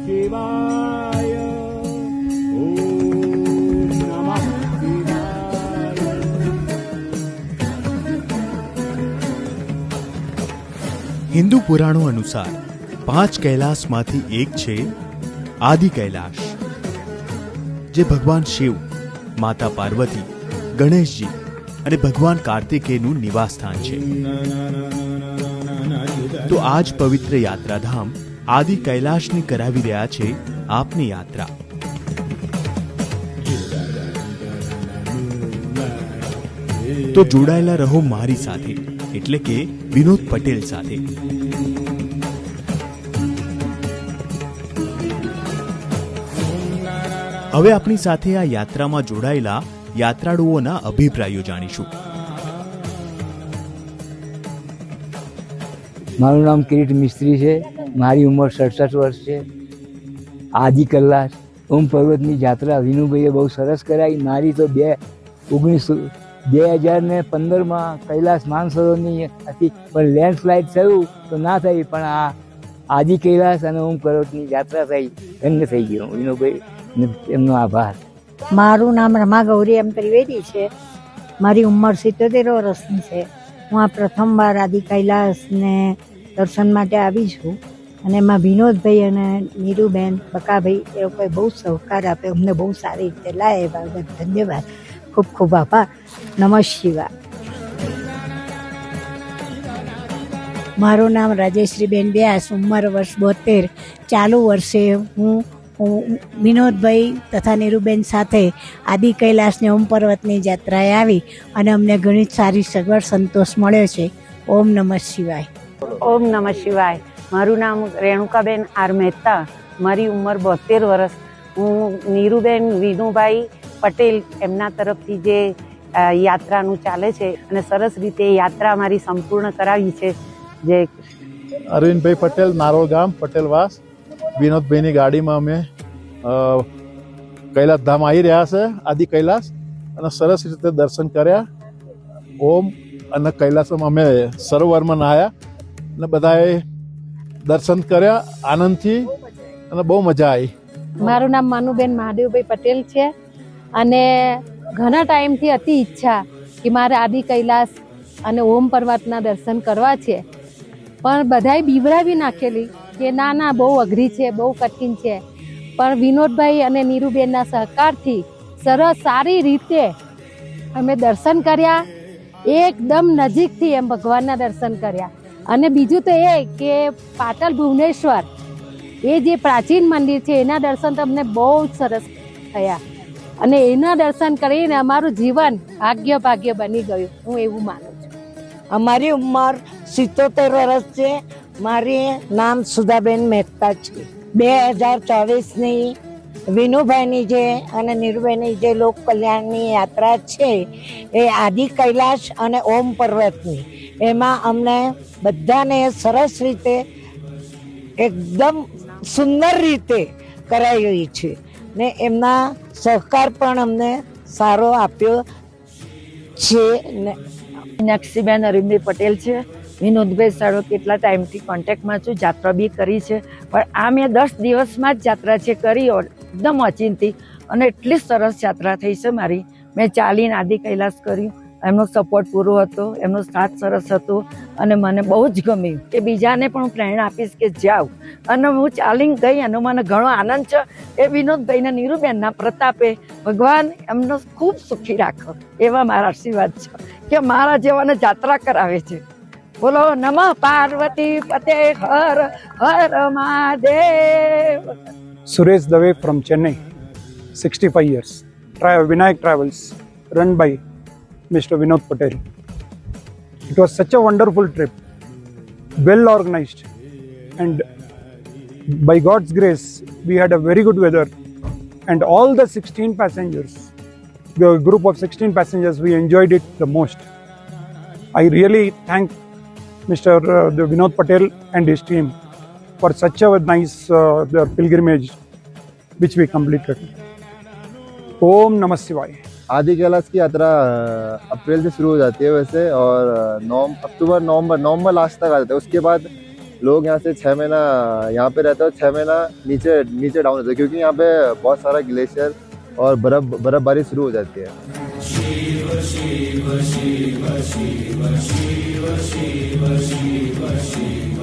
शिवाय ओम नमः शिवाय। હિન્દુ પુરાણો અનુસાર 5 કૈલાસમાંથી એક છે આદિ કૈલાશ, જે ભગવાન શિવ, માતા પાર્વતી, ગણેશજી અને ભગવાન કાર્તિકેયનું નિવાસસ્થાન છે. તો આ જ પવિત્ર યાત્રાધામ આદિ કૈલાશની કરાવી રહ્યા છે આપની યાત્રા. તો જોડાયેલા રહો મારી સાથે, એટલે કે વિનોદ પટેલ સાથે. હવે આપણી સાથે આ યાત્રામાં જોડાયેલા યાત્રાળુઓના અભિપ્રાયો જાણીશું. મારું નામ કિરીટ મિસ્ત્રી છે. મારી ઉંમર 67 વર્ષ છે. આદિ કૈલાશ ઓમ પર્વતની યાત્રા વિનુભાઈએ બહુ સરસ કરાવી. મારી તો 2015માં કૈલાસ માનસરોવરની હતી, પણ લેન્ડસ્લાઇડ થયું તો ના થઈ, પણ આ આદિ કૈલાસ અને ઓમ પર્વતની યાત્રા થઈ, ધન્ય થઈ ગયો વિનુભાઈ, એમનો આભાર. મારું નામ રમા ગૌરી એમ ત્રિવેદી છે. મારી ઉંમર 77 વર્ષની છે. હું આ પ્રથમવાર આદિ કૈલાસને દર્શન માટે આવી છું, અને એમાં વિનોદભાઈ અને નીરુબેન, બકાભાઈ એ લોકોએ બહુ સહકાર આપ્યો, અમને બહુ સારી રીતે લાવ્યા. એ બાબત ધન્યવાદ, ખૂબ ખૂબ આભાર. નમઃ શિવાય. મારું નામ રાજેશ્રીબેન વ્યાસ, ઉંમર વર્ષ 72. ચાલુ વર્ષે હું વિનોદભાઈ તથા નીરુબેન સાથે આદિ કૈલાસની ઓમ પર્વતની યાત્રાએ આવી, અને અમને ઘણી સારી સગવડ સંતોષ મળ્યો છે. ઓમ નમઃ શિવાય. ઓમ નમઃ શિવાય. મારું નામ રેણુકાબેન આર મહેતા. મારી ઉંમર 72 વર્ષ. હું નીરુબેન વિનુભાઈ પટેલ એમના તરફથી જે યાત્રાનું ચાલે છે, અને સરસ રીતે યાત્રા મારી સંપૂર્ણ કરાવી છે. જે અરવિંદભાઈ પટેલ, નારોલ ગામ, પટેલવાસ. વિનોદભાઈની ગાડીમાં અમે કૈલાસ ધામ આવી રહ્યા છે, આદિ કૈલાસ, અને સરસ રીતે દર્શન કર્યા. ઓમ અને કૈલાસમાં અમે સરોવરમાં નાહ્યા અને બધાએ દર્શન કર્યા આનંદથી, અને બહુ મજા આવી. મારું નામ માનુબેન મહાદેવભાઈ પટેલ છે, અને ઘણા ટાઈમથી અતિ ઈચ્છા કે મારે આદિ કૈલાસ અને ઓમ પર્વતના દર્શન કરવા છે, પણ બધાએ બીવડાવી નાખેલી કે ના બહુ અઘરી છે, બહુ કઠિન છે. પણ વિનોદભાઈ અને નીરુબેનના સહકારથી સરસ સારી રીતે અમે દર્શન કર્યા, એકદમ નજીકથી એમ ભગવાનના દર્શન કર્યા. અને બીજું તો એ કે પાટલ ભુવનેશ્વર એ જે પ્રાચીન મંદિર છે એના દર્શન તમને બહુ જ સરસ થયા, અને એના દર્શન કરીને અમારું જીવન ભાગ્ય બની ગયું, હું એવું માનું છું. અમારી ઉંમર 77 વર્ષ છે. મારી નામ સુધાબેન મહેતા છે. 2024ની વિનુભાઈની જે અને નીરુભાઈની જે લોક કલ્યાણની યાત્રા છે એ આદિ કૈલાશ અને ઓમ પર્વતની, એમાં અમને બધાને સરસ રીતે એકદમ સુંદર રીતે કરાવી છે, ને એમના સહકાર પણ અમને સારો આપ્યો છે. મીનાક્ષીબેન અરવિંદભાઈ પટેલ છે. વિનોદભાઈ સારો કેટલા ટાઈમથી કોન્ટેક્ટમાં છું, યાત્રા બી કરી છે, પણ આ મેં 10 દિવસમાં જ યાત્રા છે કરી, એકદમ ઓચિંતી, અને એટલી સરસ યાત્રા થઈ છે મારી. મેં ચાલીને આદિ કૈલાસ કર્યું, એમનો સપોર્ટ પૂરો હતો, એમનો સાથ સરસ હતો, અને મને બહુ જ ગમ્યું કે બીજાને પણ હું પ્રેરણા આપીશ કે જાઓ. અને હું ચાલીને ગઈ, અને મને ઘણો આનંદ છે. એ વિનોદભાઈને નીરુબેનના પ્રતાપે ભગવાન એમનો ખૂબ સુખી રાખો, એવા મારા આશીર્વાદ છે કે મારા જેવાને યાત્રા કરાવે છે. બોલો નમઃ પાર્વતી પતે Har Har Mahadev. Suresh Dave from Chennai, 65 years. Vinayak Travels, run by Mr. Vinod Patel. It was such a wonderful trip, well organized, and by God's grace, we had a very good weather, and all the 16 passengers, the group of 16 passengers, we enjoyed it the most. I really thank Mr. Vinod Patel and his team for such a nice pilgrimage which we completed. Om Namah Shivaya. आदि कैलाश की यात्रा अप्रैल से शुरू हो जाती है वैसे, और अक्टूबर नवंबर लास्ट तक आ जाता है. उसके बाद लोग यहाँ से 6 महीना यहाँ पे रहते हैं और 6 महीना नीचे नीचे डाउन होते हैं, क्योंकि यहाँ पे बहुत सारा ग्लेशियर और बर्फबारी शुरू हो जाती है। शिव शिव शिव शिव शिव शिव शिव शिव शिव